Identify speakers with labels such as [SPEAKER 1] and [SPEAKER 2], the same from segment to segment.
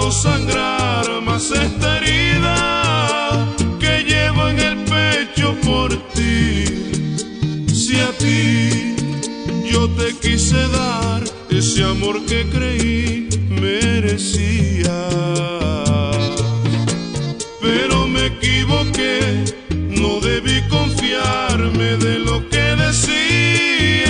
[SPEAKER 1] hago sangrar más esta herida que llevo en el pecho por ti. Si a ti yo te quise dar ese amor que creí merecía, pero me equivoqué, no debí confiarme de lo que decías,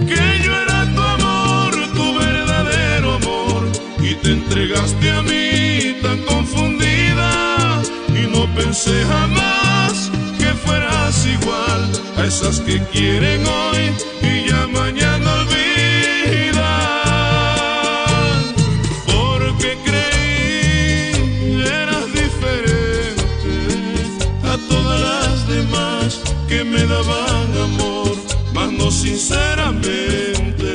[SPEAKER 1] que yo era tu amor, tu verdadero amor, y te entregaste a mí tan confundida, y no pensé jamás que fueras igual a esas que quieren hoy y ya mañana olvidan, porque creí eras diferente a todas las demás que me daban amor, mas no sinceramente,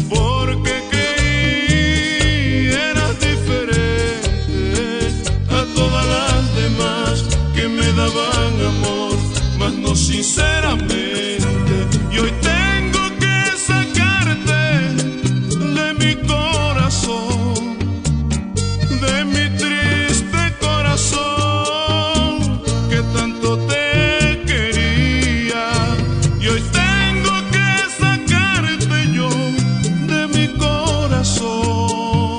[SPEAKER 1] porque creí eras diferente a todas las demás que me daban amor, mas no sinceramente. Y hoy tengo que sacarte de mi corazón, de mi triste corazón que tanto te quería. Y hoy tengo que sacarte yo de mi corazón,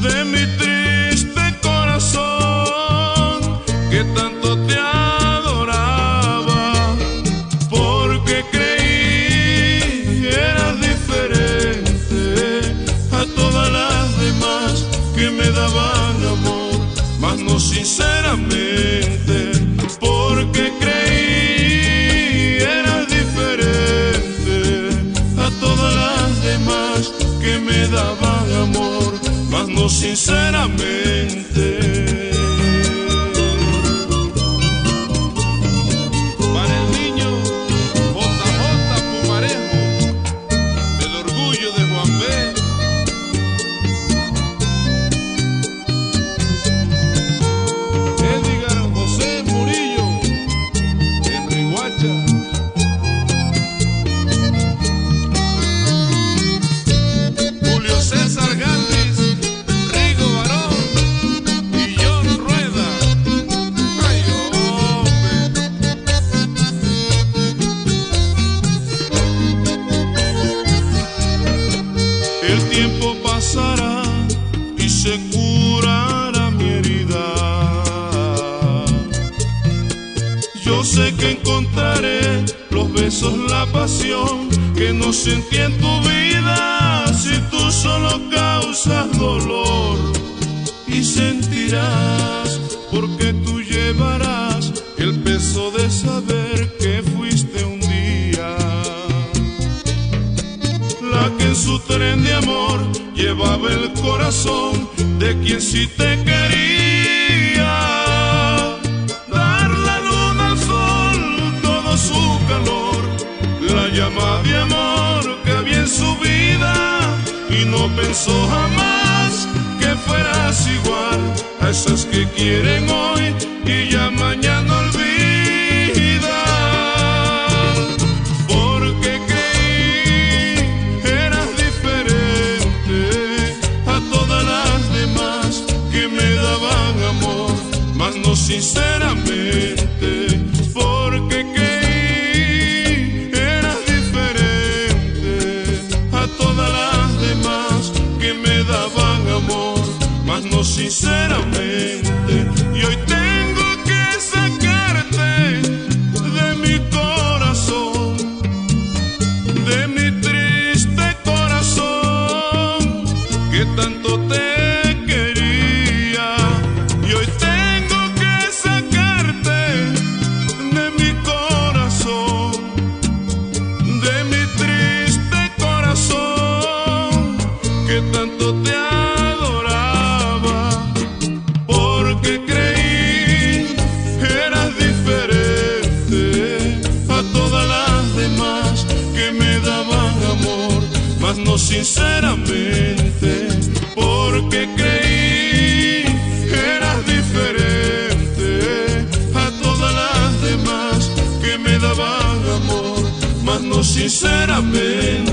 [SPEAKER 1] de mi triste corazón que tanto te adoraba, porque creí eras diferente a todas las demás que me daban amor, mas no sinceramente, porque creí eras diferente a todas las demás que me daban amor, mas no sinceramente. El tiempo pasará y se curará mi herida. Yo sé que encontraré los besos, la pasión que no sentí en tu vida. Si tú solo causas dolor y sentirás, porque tú llevarás el peso de saber que fuiste un día la que en su tren de amor llevaba el corazón de quien sí te quería. Dar la luna al sol, todo su calor, la llama de amor que había en su vida, y no pensó jamás que fueras igual a esas que quieren hoy y ya mañana olvidan. No sinceramente, porque creí eras diferente a todas las demás que me daban amor, mas no sinceramente. Y hoy tengo que sacarte de mi corazón, de mi triste corazón que tanto te quería. Y hoy tanto te adoraba, porque creí eras diferente a todas las demás que me daban amor, mas no sinceramente, porque creí eras diferente a todas las demás que me daban amor, mas no sinceramente.